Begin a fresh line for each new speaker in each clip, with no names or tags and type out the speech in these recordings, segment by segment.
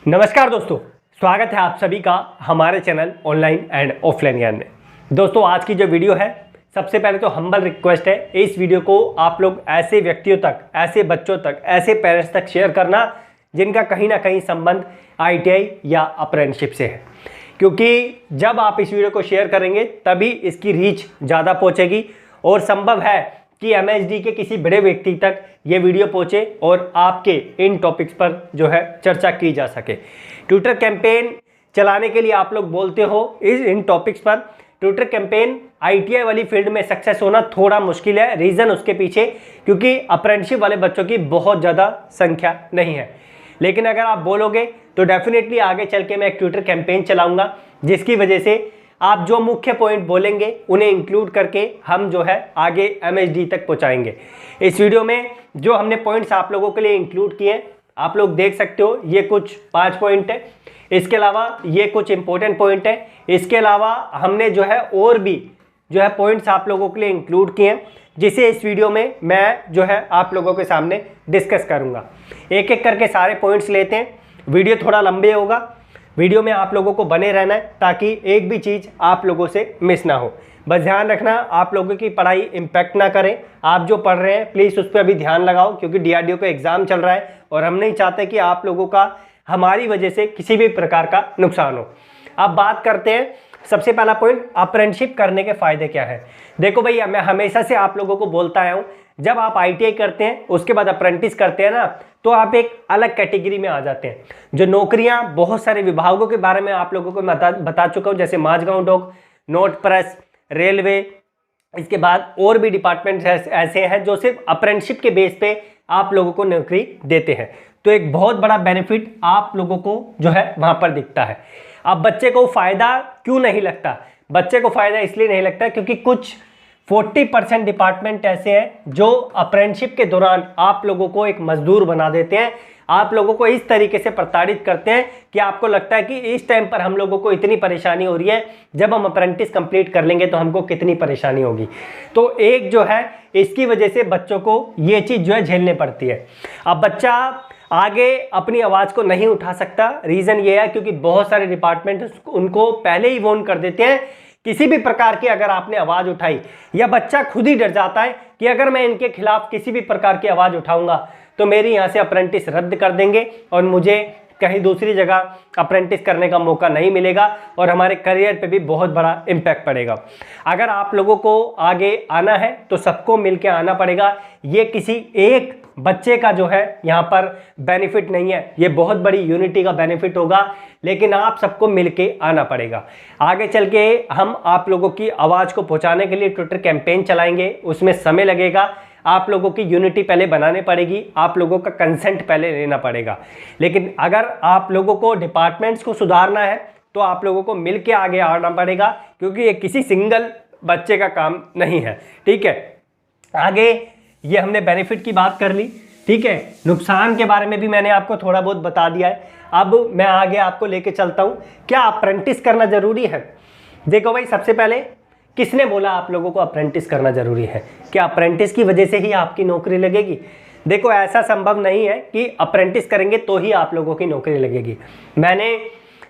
नमस्कार दोस्तों, स्वागत है आप सभी का हमारे चैनल ऑनलाइन एंड ऑफलाइन ज्ञान में। दोस्तों, आज की जो वीडियो है, सबसे पहले तो हम्बल रिक्वेस्ट है, इस वीडियो को आप लोग ऐसे व्यक्तियों तक, ऐसे बच्चों तक, ऐसे पेरेंट्स तक शेयर करना जिनका कहीं ना कहीं संबंध आईटीआई या अप्रेंटिसशिप से है, क्योंकि जब आप इस वीडियो को शेयर करेंगे तभी इसकी रीच ज़्यादा पहुँचेगी और संभव है कि एमएचडी के किसी बड़े व्यक्ति तक ये वीडियो पहुंचे और आपके इन टॉपिक्स पर जो है चर्चा की जा सके। ट्विटर कैंपेन चलाने के लिए आप लोग बोलते हो इन टॉपिक्स पर। ट्विटर कैंपेन आईटीआई वाली फील्ड में सक्सेस होना थोड़ा मुश्किल है। रीज़न उसके पीछे क्योंकि अप्रेंटिसशिप वाले बच्चों की बहुत ज़्यादा संख्या नहीं है, लेकिन अगर आप बोलोगे तो डेफिनेटली आगे चल के मैं एक ट्विटर कैंपेन चलाऊँगा, जिसकी वजह से आप जो मुख्य पॉइंट बोलेंगे उन्हें इंक्लूड करके हम जो है आगे एमएचडी तक पहुंचाएंगे। इस वीडियो में जो हमने पॉइंट्स आप लोगों के लिए इंक्लूड किए आप लोग देख सकते हो, ये कुछ 5 पॉइंट है। इसके अलावा ये कुछ इंपॉर्टेंट पॉइंट है। इसके अलावा हमने जो है और भी जो है पॉइंट्स आप लोगों के लिए इंक्लूड किए हैं, जिसे इस वीडियो में मैं जो है आप लोगों के सामने डिस्कस करूँगा। एक एक करके सारे पॉइंट्स लेते हैं। वीडियो थोड़ा लंबे होगा, वीडियो में आप लोगों को बने रहना है ताकि एक भी चीज़ आप लोगों से मिस ना हो। बस ध्यान रखना आप लोगों की पढ़ाई इम्पैक्ट ना करे। आप जो पढ़ रहे हैं प्लीज़ उस पर अभी ध्यान लगाओ, क्योंकि डीआरडीओ का एग्ज़ाम चल रहा है और हम नहीं चाहते कि आप लोगों का हमारी वजह से किसी भी प्रकार का नुकसान हो। अब बात करते हैं, सबसे पहला पॉइंट, अप्रेंटिसशिप करने के फ़ायदे क्या है। देखो भैया, मैं हमेशा से आप लोगों को बोलता आया हूँ, जब आप आईटीआई करते हैं उसके बाद अप्रेंटिस करते हैं ना, तो आप एक अलग कैटेगरी में आ जाते हैं। जो नौकरियां बहुत सारे विभागों के बारे में आप लोगों को बता चुका हूं, जैसे Mazagaon dock, note press, railway, इसके बाद और भी डिपार्टमेंट्स ऐसे हैं जो सिर्फ अप्रेंटिसशिप के बेस पे आप लोगों को नौकरी देते हैं। तो एक बहुत बड़ा बेनिफिट आप लोगों को जो है वहां पर दिखता है। अब बच्चे को फायदा क्यों नहीं लगता? बच्चे को फायदा इसलिए नहीं लगता क्योंकि कुछ 40% डिपार्टमेंट ऐसे हैं जो अप्रेंटिसशिप के दौरान आप लोगों को एक मजदूर बना देते हैं। आप लोगों को इस तरीके से प्रताड़ित करते हैं कि आपको लगता है कि इस टाइम पर हम लोगों को इतनी परेशानी हो रही है, जब हम अप्रेंटिस कंप्लीट कर लेंगे तो हमको कितनी परेशानी होगी। तो एक जो है इसकी वजह से बच्चों को ये चीज़ जो है झेलने पड़ती है। अब बच्चा आगे अपनी आवाज़ को नहीं उठा सकता। रीज़न ये है क्योंकि बहुत सारे डिपार्टमेंट उनको पहले ही वार्न कर देते हैं, किसी भी प्रकार की अगर आपने आवाज़ उठाई, या बच्चा खुद ही डर जाता है कि अगर मैं इनके खिलाफ किसी भी प्रकार की आवाज़ उठाऊंगा तो मेरी यहाँ से अप्रेंटिस रद्द कर देंगे और मुझे कहीं दूसरी जगह अप्रेंटिस करने का मौका नहीं मिलेगा और हमारे करियर पे भी बहुत बड़ा इम्पैक्ट पड़ेगा। अगर आप लोगों को आगे आना है तो सबको मिलके आना पड़ेगा। ये किसी एक बच्चे का जो है यहाँ पर बेनिफिट नहीं है, ये बहुत बड़ी यूनिटी का बेनिफिट होगा, लेकिन आप सबको मिलके आना पड़ेगा। आगे चल के हम आप लोगों की आवाज़ को पहुँचाने के लिए ट्विटर कैंपेन चलाएंगे, उसमें समय लगेगा। आप लोगों की यूनिटी पहले बनानी पड़ेगी, आप लोगों का कंसेंट पहले लेना पड़ेगा। लेकिन अगर आप लोगों को डिपार्टमेंट्स को सुधारना है तो आप लोगों को मिलके आगे आना पड़ेगा, क्योंकि ये किसी सिंगल बच्चे का काम नहीं है। ठीक है, आगे ये हमने बेनिफिट की बात कर ली। ठीक है, नुकसान के बारे में भी मैंने आपको थोड़ा बहुत बता दिया है। अब मैं आगे आपको लेके चलता हूँ, क्या अप्रेंटिस करना ज़रूरी है। देखो भाई, सबसे पहले किसने बोला आप लोगों को अप्रेंटिस करना ज़रूरी है? क्या अप्रेंटिस की वजह से ही आपकी नौकरी लगेगी? देखो, ऐसा संभव नहीं है कि अप्रेंटिस करेंगे तो ही आप लोगों की नौकरी लगेगी। मैंने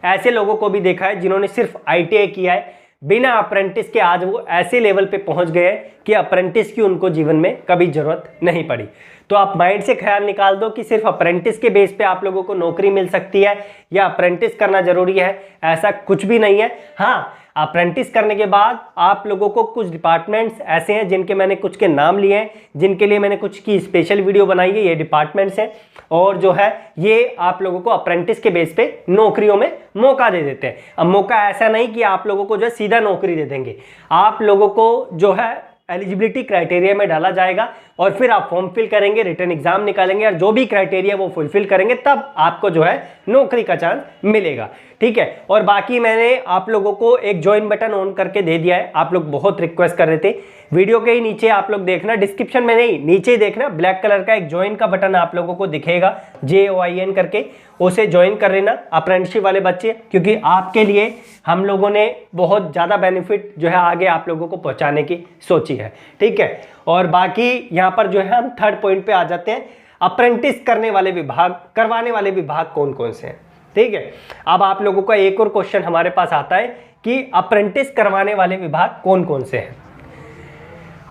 ऐसे लोगों को भी देखा है जिन्होंने सिर्फ आईटीआई किया है, बिना अप्रेंटिस के आज वो ऐसे लेवल पे पहुंच गए हैं कि अप्रेंटिस की उनको जीवन में कभी ज़रूरत नहीं पड़ी। तो आप माइंड से ख्याल निकाल दो कि सिर्फ अप्रेंटिस के बेस पे आप लोगों को नौकरी मिल सकती है या अप्रेंटिस करना ज़रूरी है, ऐसा कुछ भी नहीं है। हाँ, अप्रेंटिस करने के बाद आप लोगों को कुछ डिपार्टमेंट्स ऐसे हैं जिनके मैंने कुछ के नाम लिए हैं, जिनके लिए मैंने कुछ की स्पेशल वीडियो बनाई है। ये डिपार्टमेंट्स हैं और जो है ये आप लोगों को अप्रेंटिस के बेस पे नौकरियों में मौका दे देते हैं। अब मौका ऐसा नहीं कि आप लोगों को जो है सीधा नौकरी दे देंगे, आप लोगों को जो है एलिजिबिलिटी क्राइटेरिया में डाला जाएगा और फिर आप फॉर्म फिल करेंगे, रिटर्न एग्जाम निकालेंगे और जो भी क्राइटेरिया वो फुलफिल करेंगे तब आपको जो है नौकरी का चांस मिलेगा। ठीक है, और बाकी मैंने आप लोगों को एक ज्वाइन बटन ऑन करके दे दिया है। आप लोग बहुत रिक्वेस्ट कर रहे थे, वीडियो के ही नीचे आप लोग देखना, डिस्क्रिप्शन में नहीं, नीचे ही देखना, ब्लैक कलर का एक ज्वाइन का बटन आप लोगों को दिखेगा, JOIN करके, उसे ज्वाइन कर लेना अप्रेंटिसशिप वाले बच्चे, क्योंकि आपके लिए हम लोगों ने बहुत ज़्यादा बेनिफिट जो है आगे आप लोगों को पहुँचाने की सोची है। ठीक है, और बाकी यहाँ पर जो है हम थर्ड पॉइंट पे आ जाते हैं, अप्रेंटिस करने वाले विभाग, करवाने वाले विभाग कौन कौन से हैं। ठीक है। अब आप लोगों का एक और क्वेश्चन हमारे पास आता है कि अप्रेंटिस करवाने वाले विभाग कौन कौन से हैं।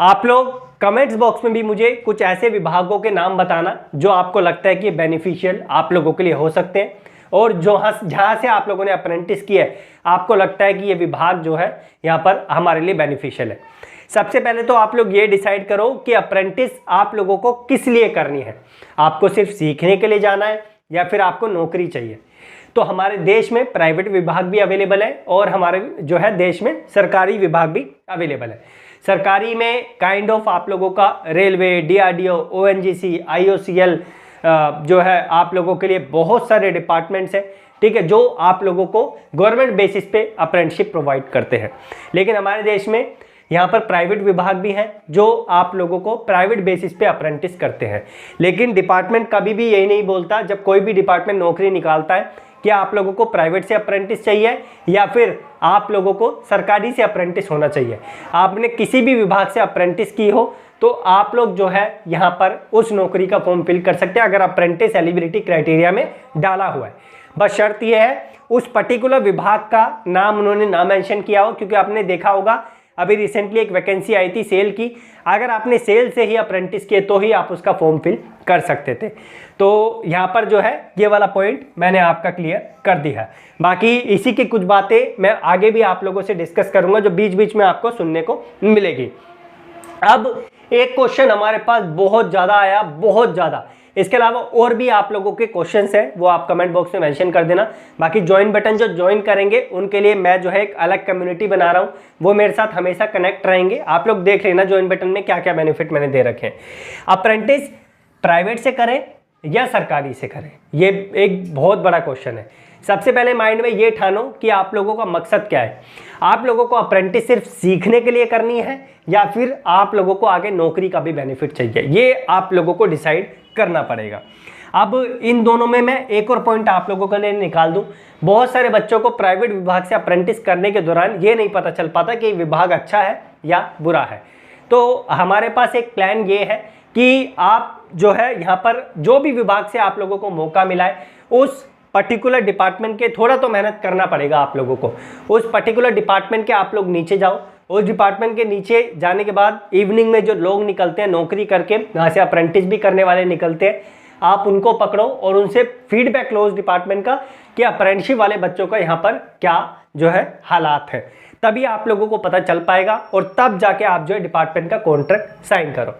आप लोग कमेंट्स बॉक्स में भी मुझे कुछ ऐसे विभागों के नाम बताना जो आपको लगता है कि बेनिफिशियल आप लोगों के लिए हो सकते हैं, और जहाँ से आप लोगों ने अप्रेंटिस किया है आपको लगता है कि ये विभाग जो है यहाँ पर हमारे लिए बेनिफिशियल है। सबसे पहले तो आप लोग ये डिसाइड करो कि अप्रेंटिस आप लोगों को किस लिए करनी है। आपको सिर्फ सीखने के लिए जाना है या फिर आपको नौकरी चाहिए। तो हमारे देश में प्राइवेट विभाग भी अवेलेबल है और हमारे जो है देश में सरकारी विभाग भी अवेलेबल है। सरकारी में काइंड ऑफ आप लोगों का रेलवे, DRDO, ONGC, IOCL जो है आप लोगों के लिए बहुत सारे डिपार्टमेंट्स हैं, ठीक है, जो आप लोगों को गवर्नमेंट बेसिस पे अप्रेंटिसशिप प्रोवाइड करते हैं। लेकिन हमारे देश में यहाँ पर प्राइवेट विभाग भी हैं जो आप लोगों को प्राइवेट बेसिस पे अप्रेंटिस करते हैं। लेकिन डिपार्टमेंट कभी भी यही नहीं बोलता, जब कोई भी डिपार्टमेंट नौकरी निकालता है, कि आप लोगों को प्राइवेट से अप्रेंटिस चाहिए या फिर आप लोगों को सरकारी से अप्रेंटिस होना चाहिए। आपने किसी भी विभाग से अप्रेंटिस की हो तो आप लोग जो है यहाँ पर उस नौकरी का फॉर्म फिल कर सकते हैं अगर अप्रेंटिस एलिजिबिलिटी क्राइटेरिया में डाला हुआ है। बस शर्त यह है उस पर्टिकुलर विभाग का नाम उन्होंने ना मेंशन किया हो, क्योंकि आपने देखा होगा अभी रिसेंटली एक वैकेंसी आई थी सेल की, अगर आपने सेल से ही अप्रेंटिस किए तो ही आप उसका फॉर्म फिल कर सकते थे। तो यहाँ पर जो है ये वाला पॉइंट मैंने आपका क्लियर कर दिया है। बाकी इसी की कुछ बातें मैं आगे भी आप लोगों से डिस्कस करूंगा जो बीच बीच में आपको सुनने को मिलेगी। अब एक क्वेश्चन हमारे पास बहुत ज़्यादा आया, बहुत ज़्यादा। इसके अलावा और भी आप लोगों के क्वेश्चंस हैं वो आप कमेंट बॉक्स में मेंशन कर देना। बाकी ज्वाइन बटन जो ज्वाइन करेंगे उनके लिए मैं जो है एक अलग कम्युनिटी बना रहा हूँ, वो मेरे साथ हमेशा कनेक्ट रहेंगे। आप लोग देख लेना ज्वाइन बटन में क्या क्या बेनिफिट मैंने दे रखे हैं। अप्रेंटिस प्राइवेट से करें या सरकारी से करें, ये एक बहुत बड़ा क्वेश्चन है। सबसे पहले माइंड में ये ठानो कि आप लोगों का मकसद क्या है। आप लोगों को अप्रेंटिस सिर्फ सीखने के लिए करनी है या फिर आप लोगों को आगे नौकरी का भी बेनिफिट चाहिए, ये आप लोगों को डिसाइड करना पड़ेगा। अब इन दोनों में मैं एक और पॉइंट आप लोगों के लिए निकाल दूं। बहुत सारे बच्चों को प्राइवेट विभाग से अप्रेंटिस करने के दौरान ये नहीं पता चल पाता कि विभाग अच्छा है या बुरा है। तो हमारे पास एक प्लान ये है कि आप जो है यहाँ पर जो भी विभाग से आप लोगों को मौका मिला है उस पर्टिकुलर डिपार्टमेंट के थोड़ा तो मेहनत करना पड़ेगा आप लोगों को। उस पर्टिकुलर डिपार्टमेंट के आप लोग नीचे जाओ, उस डिपार्टमेंट के नीचे जाने के बाद इवनिंग में जो लोग निकलते हैं नौकरी करके, यहाँ से अप्रेंटिस भी करने वाले निकलते हैं, आप उनको पकड़ो और उनसे फीडबैक लो उस डिपार्टमेंट का कि अप्रेंटिसशिप वाले बच्चों का यहाँ पर क्या जो है हालात है। तभी आप लोगों को पता चल पाएगा और तब जाके आप जो है डिपार्टमेंट का कॉन्ट्रैक्ट साइन करो।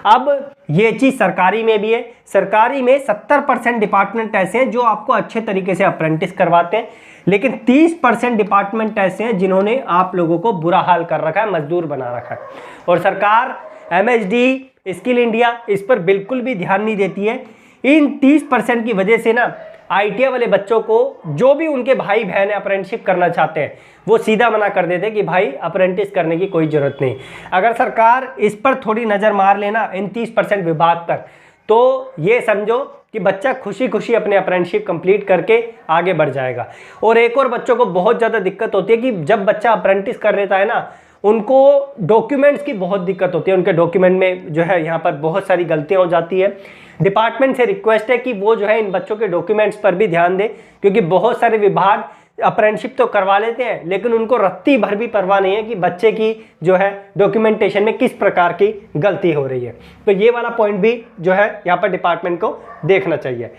अब ये चीज़ सरकारी में भी है। सरकारी में 70% डिपार्टमेंट ऐसे हैं जो आपको अच्छे तरीके से अप्रेंटिस करवाते हैं, लेकिन 30% डिपार्टमेंट ऐसे हैं जिन्होंने आप लोगों को बुरा हाल कर रखा है, मजदूर बना रखा है। और सरकार MHD, स्किल इंडिया इस पर बिल्कुल भी ध्यान नहीं देती है। इन 30% की वजह से ना ITI वाले बच्चों को जो भी उनके भाई बहन अप्रेंटिसशिप करना चाहते हैं वो सीधा मना कर देते हैं कि भाई अप्रेंटिस करने की कोई ज़रूरत नहीं। अगर सरकार इस पर थोड़ी नज़र मार लेना इन 30% विभाग पर, तो ये समझो कि बच्चा खुशी खुशी अपने अप्रेंटिसशिप कंप्लीट करके आगे बढ़ जाएगा। और एक और बच्चों को बहुत ज़्यादा दिक्कत होती है कि जब बच्चा अप्रेंटिस कर लेता है ना, उनको डॉक्यूमेंट्स की बहुत दिक्कत होती है। उनके डॉक्यूमेंट में जो है यहाँ पर बहुत सारी गलतियाँ हो जाती है। डिपार्टमेंट से रिक्वेस्ट है कि वो जो है इन बच्चों के डॉक्यूमेंट्स पर भी ध्यान दे, क्योंकि बहुत सारे विभाग अप्रेंटिसशिप तो करवा लेते हैं लेकिन उनको रत्ती भर भी परवाह नहीं है कि बच्चे की जो है डॉक्यूमेंटेशन में किस प्रकार की गलती हो रही है। तो ये वाला पॉइंट भी जो है यहाँ पर डिपार्टमेंट को देखना चाहिए।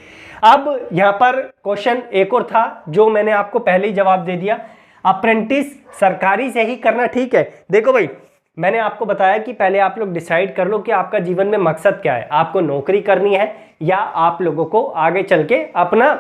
अब यहाँ पर क्वेश्चन एक और था जो मैंने आपको पहले ही जवाब दे दिया, अप्रेंटिस सरकारी से ही करना ठीक है। देखो भाई, मैंने आपको बताया कि पहले आप लोग डिसाइड कर लो कि आपका जीवन में मकसद क्या है। आपको नौकरी करनी है या आप लोगों को आगे चल के अपना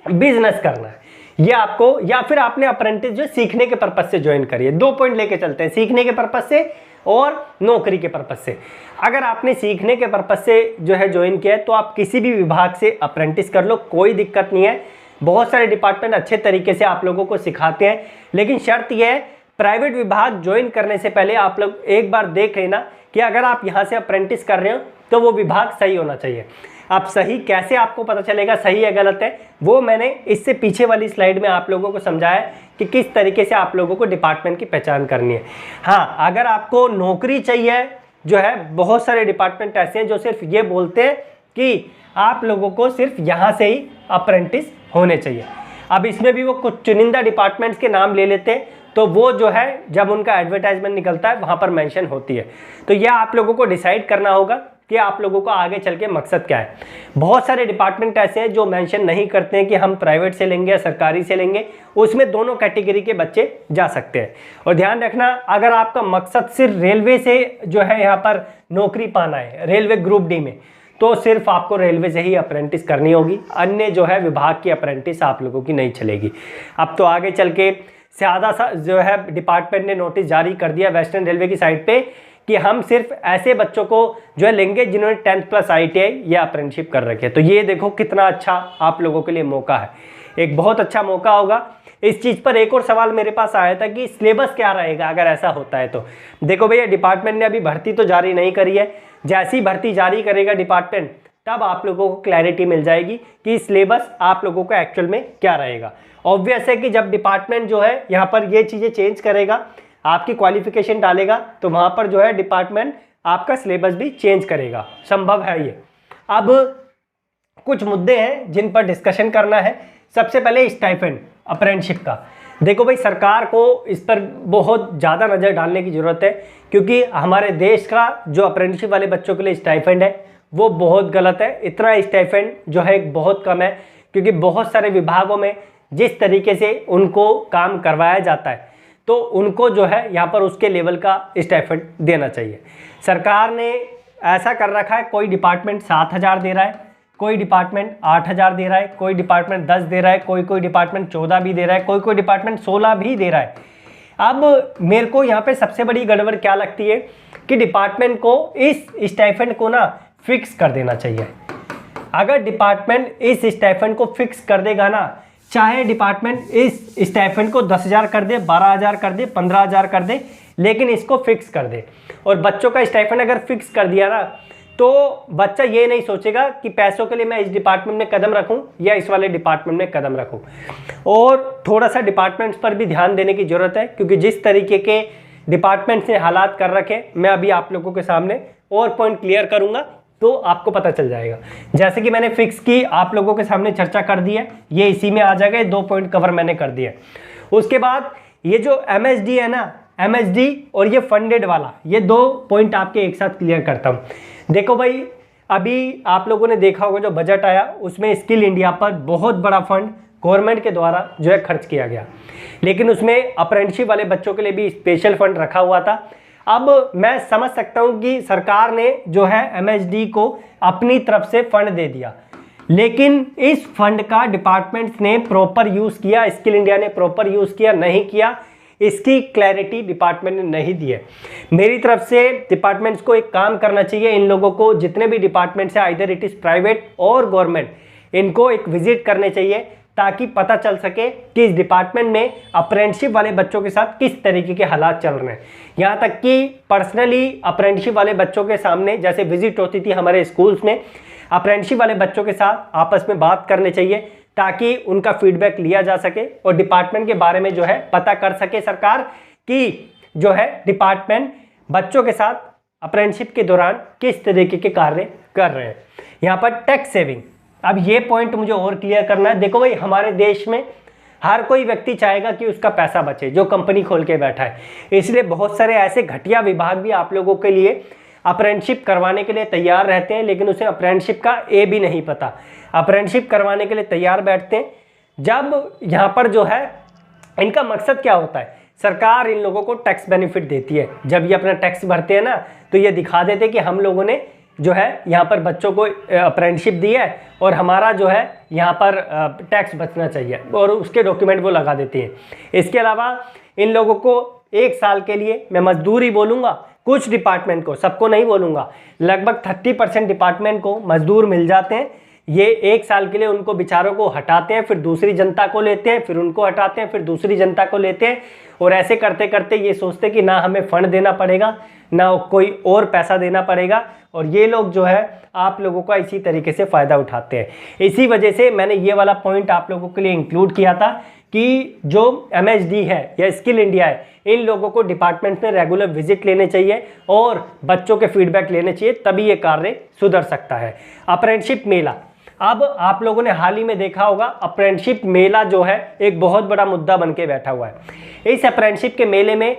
बिजनेस करना है, ये आपको, या फिर आपने अप्रेंटिस जो सीखने के पर्पस से ज्वाइन करिए। 2 पॉइंट लेके चलते हैं, सीखने के पर्पस से और नौकरी के पर्पस से। अगर आपने सीखने के पर्पस से जो है ज्वाइन किया है तो आप किसी भी विभाग से अप्रेंटिस कर लो, कोई दिक्कत नहीं है। बहुत सारे डिपार्टमेंट अच्छे तरीके से आप लोगों को सिखाते हैं, लेकिन शर्त यह है प्राइवेट विभाग ज्वाइन करने से पहले आप लोग एक बार देख लेना कि अगर आप यहाँ से अप्रेंटिस कर रहे हो तो वो विभाग सही होना चाहिए। अब सही कैसे आपको पता चलेगा सही है गलत है, वो मैंने इससे पीछे वाली स्लाइड में आप लोगों को समझाया कि किस तरीके से आप लोगों को डिपार्टमेंट की पहचान करनी है। हाँ, अगर आपको नौकरी चाहिए जो है, बहुत सारे डिपार्टमेंट ऐसे हैं जो सिर्फ ये बोलते हैं कि आप लोगों को सिर्फ यहाँ से ही अप्रेंटिस होने चाहिए। अब इसमें भी वो कुछ चुनिंदा डिपार्टमेंट्स के नाम ले लेते हैं, तो वो जो है जब उनका एडवर्टाइजमेंट निकलता है वहाँ पर मेंशन होती है। तो यह आप लोगों को डिसाइड करना होगा कि आप लोगों को आगे चल के मकसद क्या है। बहुत सारे डिपार्टमेंट ऐसे हैं जो मेंशन नहीं करते हैं कि हम प्राइवेट से लेंगे या सरकारी से लेंगे, उसमें दोनों कैटेगरी के बच्चे जा सकते हैं। और ध्यान रखना, अगर आपका मकसद सिर्फ रेलवे से जो है यहाँ पर नौकरी पाना है, रेलवे ग्रुप डी में, तो सिर्फ आपको रेलवे से ही अप्रेंटिस करनी होगी, अन्य जो है विभाग की अप्रेंटिस आप लोगों की नहीं चलेगी। अब तो आगे चल के ज़्यादा सा जो है डिपार्टमेंट ने नोटिस जारी कर दिया वेस्टर्न रेलवे की साइट पे कि हम सिर्फ ऐसे बच्चों को जो है लेंगे जिन्होंने 10th+ ITI या अप्रेंटिसशिप कर रखे है। तो ये देखो कितना अच्छा आप लोगों के लिए मौका है, एक बहुत अच्छा मौका होगा। इस चीज़ पर एक और सवाल मेरे पास आया था कि सिलेबस क्या रहेगा अगर ऐसा होता है। तो देखो भैया, डिपार्टमेंट ने अभी भर्ती तो जारी नहीं करी है, जैसी भर्ती जारी करेगा डिपार्टमेंट तब आप लोगों को क्लैरिटी मिल जाएगी कि सिलेबस आप लोगों का एक्चुअल में क्या रहेगा। ऑब्वियस है कि जब डिपार्टमेंट जो है यहाँ पर ये चीज़ें चेंज करेगा, आपकी क्वालिफिकेशन डालेगा, तो वहाँ पर जो है डिपार्टमेंट आपका सिलेबस भी चेंज करेगा, संभव है ये। अब कुछ मुद्दे हैं जिन पर डिस्कशन करना है। सबसे पहले स्टाइपेंड अप्रेंटिसशिप का। देखो भाई, सरकार को इस पर बहुत ज़्यादा नज़र डालने की ज़रूरत है, क्योंकि हमारे देश का जो अप्रेंटिसशिप वाले बच्चों के लिए स्टाइपेंड है वो बहुत गलत है। इतना स्टाइपेंड जो है बहुत कम है, क्योंकि बहुत सारे विभागों में जिस तरीके से उनको काम करवाया जाता है तो उनको जो है यहाँ पर उसके लेवल का स्टाइपेंड देना चाहिए। सरकार ने ऐसा कर रखा है, कोई डिपार्टमेंट 7,000 दे रहा है, कोई डिपार्टमेंट 8,000 दे रहा है, कोई डिपार्टमेंट 10 दे रहा है, कोई डिपार्टमेंट 14 भी दे रहा है, कोई डिपार्टमेंट 16 भी दे रहा है। अब मेरे को यहाँ पे सबसे बड़ी गड़बड़ क्या लगती है कि डिपार्टमेंट को इस स्टाइपेंड को ना फिक्स कर देना चाहिए। अगर डिपार्टमेंट इस स्टाइपेंड को फिक्स कर देगा ना, चाहे डिपार्टमेंट इस स्टाइपेंड को 10,000 कर दे, 12,000 कर दे, 15,000 कर दे, लेकिन इसको फिक्स कर दे। और बच्चों का स्टाइपेंड अगर फिक्स कर दिया ना, तो बच्चा ये नहीं सोचेगा कि पैसों के लिए मैं इस डिपार्टमेंट में कदम रखूं या इस वाले डिपार्टमेंट में कदम रखूं। और थोड़ा सा डिपार्टमेंट्स पर भी ध्यान देने की ज़रूरत है, क्योंकि जिस तरीके के डिपार्टमेंट्स ने हालात कर रखे, मैं अभी आप लोगों के सामने और पॉइंट क्लियर करूंगा तो आपको पता चल जाएगा। जैसे कि मैंने फिक्स की आप लोगों के सामने चर्चा कर दी है, ये इसी में आ जाएगा, 2 पॉइंट कवर मैंने कर दिया। उसके बाद ये जो MSD है ना, MSD और ये फंडेड वाला, ये 2 पॉइंट आपके एक साथ क्लियर करता हूँ। देखो भाई, अभी आप लोगों ने देखा होगा जो बजट आया उसमें स्किल इंडिया पर बहुत बड़ा फंड गवर्नमेंट के द्वारा जो है खर्च किया गया, लेकिन उसमें अप्रेंटिसशिप वाले बच्चों के लिए भी स्पेशल फंड रखा हुआ था। अब मैं समझ सकता हूं कि सरकार ने जो है MSD को अपनी तरफ से फंड दे दिया, लेकिन इस फंड का डिपार्टमेंट्स ने प्रॉपर यूज़ किया, स्किल इंडिया ने प्रॉपर यूज़ किया नहीं किया, इसकी क्लैरिटी डिपार्टमेंट ने नहीं दी है। मेरी तरफ से डिपार्टमेंट्स को एक काम करना चाहिए, इन लोगों को जितने भी डिपार्टमेंट्स हैं, आइदर इट इज़ प्राइवेट और गवर्नमेंट, इनको एक विजिट करने चाहिए ताकि पता चल सके कि इस डिपार्टमेंट में अप्रेंटिसशिप वाले बच्चों के साथ किस तरीके के हालात चल रहे हैं। यहाँ तक कि पर्सनली अप्रेंटिसशिप वाले बच्चों के सामने जैसे विजिट होती थी हमारे स्कूल्स में, अप्रेंटिसशिप वाले बच्चों के साथ आपस में बात करने चाहिए ताकि उनका फीडबैक लिया जा सके और डिपार्टमेंट के बारे में जो है पता कर सके सरकार कि जो है डिपार्टमेंट बच्चों के साथ अप्रेंटिसशिप के दौरान किस तरीके के कार्य कर रहे हैं। यहाँ पर टैक्स सेविंग, अब ये पॉइंट मुझे और क्लियर करना है। देखो भाई, हमारे देश में हर कोई व्यक्ति चाहेगा कि उसका पैसा बचे जो कंपनी खोल के बैठा है, इसलिए बहुत सारे ऐसे घटिया विभाग भी आप लोगों के लिए अप्रेंटिसशिप करवाने के लिए तैयार रहते हैं, लेकिन उसे अप्रेंटिसशिप का ए भी नहीं पता, अप्रेंटिसशिप करवाने के लिए तैयार बैठते हैं। जब यहाँ पर जो है इनका मकसद क्या होता है, सरकार इन लोगों को टैक्स बेनिफिट देती है। जब ये अपना टैक्स भरते हैं ना, तो ये दिखा देते हैं कि हम लोगों ने जो है यहाँ पर बच्चों को अप्रेंटिसशिप दी है और हमारा जो है यहाँ पर टैक्स बचना चाहिए, और उसके डॉक्यूमेंट वो लगा देते हैं। इसके अलावा इन लोगों को 1 साल के लिए, मैं मजदूरी बोलूँगा, कुछ डिपार्टमेंट को, सबको नहीं बोलूँगा, लगभग 30% डिपार्टमेंट को मजदूर मिल जाते हैं। ये 1 साल के लिए उनको बेचारों को हटाते हैं, फिर दूसरी जनता को लेते हैं, फिर उनको हटाते हैं, फिर दूसरी जनता को लेते हैं, और ऐसे करते करते ये सोचते कि ना हमें फंड देना पड़ेगा ना कोई और पैसा देना पड़ेगा, और ये लोग जो है आप लोगों का इसी तरीके से फ़ायदा उठाते हैं। इसी वजह से मैंने ये वाला पॉइंट आप लोगों के लिए इंक्लूड किया था कि जो MSD है या स्किल इंडिया है, इन लोगों को डिपार्टमेंट में रेगुलर विजिट लेने चाहिए और बच्चों के फीडबैक लेने चाहिए, तभी ये कार्य सुधर सकता है। अप्रेंटिसशिप मेला, अब आप लोगों ने हाल ही में देखा होगा अप्रेंटिसशिप मेला जो है एक बहुत बड़ा मुद्दा बन के बैठा हुआ है। इस अप्रेंटिसशिप के मेले में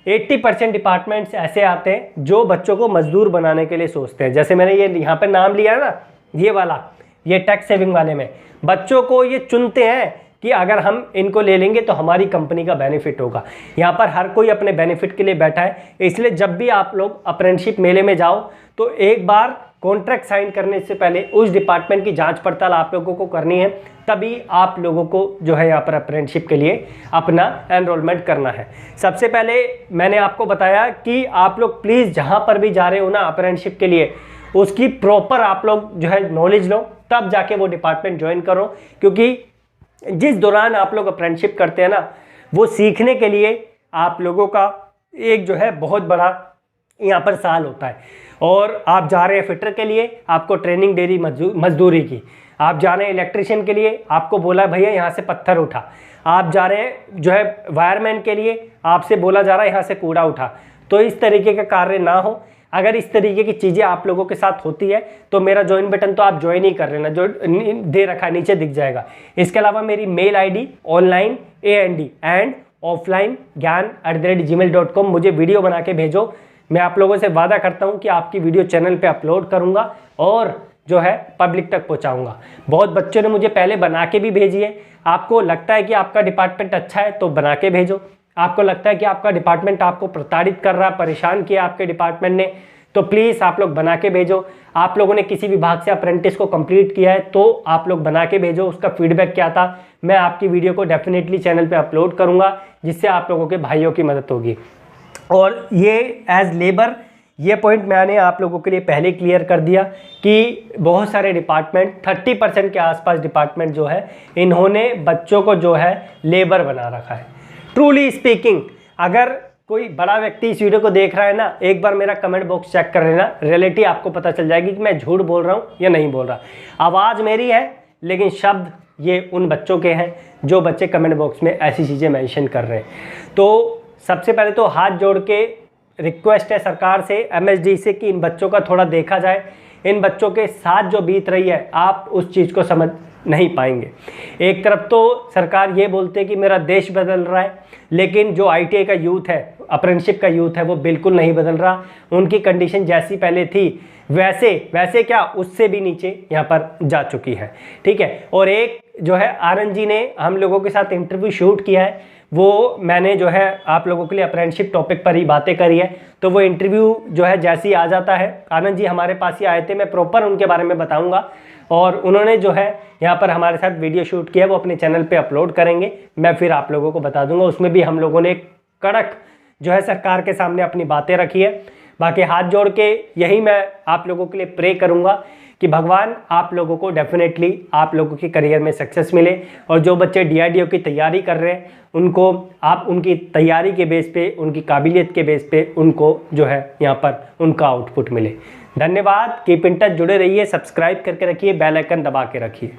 80% डिपार्टमेंट्स ऐसे आते हैं जो बच्चों को मजदूर बनाने के लिए सोचते हैं। जैसे मैंने ये यहाँ पर नाम लिया है ना, ये वाला, ये टैक्स सेविंग वाले में बच्चों को ये चुनते हैं कि अगर हम इनको ले लेंगे तो हमारी कंपनी का बेनिफिट होगा। यहाँ पर हर कोई अपने बेनिफिट के लिए बैठा है। इसलिए जब भी आप लोग अप्रेंटिसशिप मेले में जाओ तो एक बार कॉन्ट्रैक्ट साइन करने से पहले उस डिपार्टमेंट की जांच पड़ताल आप लोगों को करनी है, तभी आप लोगों को जो है यहाँ पर अप्रेंटिसशिप के लिए अपना एनरोलमेंट करना है। सबसे पहले मैंने आपको बताया कि आप लोग प्लीज़ जहाँ पर भी जा रहे हो ना अप्रेंटिसशिप के लिए, उसकी प्रॉपर आप लोग जो है नॉलेज लो, तब जाके वो डिपार्टमेंट ज्वाइन करो। क्योंकि जिस दौरान आप लोग अप्रेंटिसशिप करते हैं ना, वो सीखने के लिए आप लोगों का एक जो है बहुत बड़ा यहाँ पर साल होता है। और आप जा रहे हैं फिटर के लिए, आपको ट्रेनिंग दे रही मजदूरी की। आप जा रहे हैं इलेक्ट्रिशियन के लिए, आपको बोला भैया यहाँ से पत्थर उठा। आप जा रहे हैं जो है वायरमैन के लिए, आपसे बोला जा रहा है यहाँ से कूड़ा उठा। तो इस तरीके का कार्य ना हो। अगर इस तरीके की चीज़ें आप लोगों के साथ होती है तो मेरा ज्वाइन बटन तो आप ज्वाइन ही कर लेना, जो दे रखा है नीचे दिख जाएगा। इसके अलावा मेरी mail ID online AND and offline ज्ञान@gmail.com, मुझे वीडियो बना के भेजो। मैं आप लोगों से वादा करता हूं कि आपकी वीडियो चैनल पे अपलोड करूंगा और जो है पब्लिक तक पहुंचाऊंगा। बहुत बच्चों ने मुझे पहले बना के भी भेजी है। आपको लगता है कि आपका डिपार्टमेंट अच्छा है तो बना के भेजो। आपको लगता है कि आपका डिपार्टमेंट आपको प्रताड़ित कर रहा है, परेशान किया आपके डिपार्टमेंट ने, तो प्लीज़ आप लोग बना के भेजो। आप लोगों ने किसी विभाग से अप्रेंटिस को कंप्लीट किया है तो आप लोग बना के भेजो, उसका फीडबैक क्या था। मैं आपकी वीडियो को डेफिनेटली चैनल पे अपलोड करूंगा, जिससे आप लोगों के भाइयों की मदद होगी। और ये एज लेबर, ये पॉइंट मैंने आप लोगों के लिए पहले क्लियर कर दिया कि बहुत सारे डिपार्टमेंट 30% के आसपास डिपार्टमेंट जो है इन्होंने बच्चों को जो है लेबर बना रखा है। ट्रूली स्पीकिंग, अगर कोई बड़ा व्यक्ति इस वीडियो को देख रहा है ना, एक बार मेरा कमेंट बॉक्स चेक कर लेना, रियलिटी आपको पता चल जाएगी कि मैं झूठ बोल रहा हूँ या नहीं बोल रहा। आवाज़ मेरी है लेकिन शब्द ये उन बच्चों के हैं जो बच्चे कमेंट बॉक्स में ऐसी चीज़ें मेंशन कर रहे हैं। तो सबसे पहले तो हाथ जोड़ के रिक्वेस्ट है सरकार से, MSD से, कि इन बच्चों का थोड़ा देखा जाए। इन बच्चों के साथ जो बीत रही है आप उस चीज़ को समझ नहीं पाएंगे। एक तरफ तो सरकार ये बोलते हैं कि मेरा देश बदल रहा है, लेकिन जो ITI का यूथ है, अप्रेंटिसशिप का यूथ है, वो बिल्कुल नहीं बदल रहा। उनकी कंडीशन जैसी पहले थी वैसे क्या उससे भी नीचे यहाँ पर जा चुकी है। ठीक है। और एक जो है आनंद जी ने हम लोगों के साथ इंटरव्यू शूट किया है, वो मैंने जो है आप लोगों के लिए अप्रेंटिसशिप टॉपिक पर ही बातें करी है। तो वो इंटरव्यू जो है जैसे ही आ जाता है, आनंद जी हमारे पास ही आए थे, मैं प्रॉपर उनके बारे में बताऊंगा। और उन्होंने जो है यहाँ पर हमारे साथ वीडियो शूट किया, वो अपने चैनल पे अपलोड करेंगे, मैं फिर आप लोगों को बता दूंगा। उसमें भी हम लोगों ने कड़क जो है सरकार के सामने अपनी बातें रखी है। बाकी हाथ जोड़ के यही मैं आप लोगों के लिए प्रे करूँगा कि भगवान आप लोगों को डेफिनेटली आप लोगों के करियर में सक्सेस मिले। और जो बच्चे DRDO की तैयारी कर रहे हैं उनको आप उनकी तैयारी के बेस पे, उनकी काबिलियत के बेस पे उनको जो है यहाँ पर उनका आउटपुट मिले। धन्यवाद। कीप इन टच, जुड़े रहिए, सब्सक्राइब करके रखिए, बेल आइकन दबा के रखिए।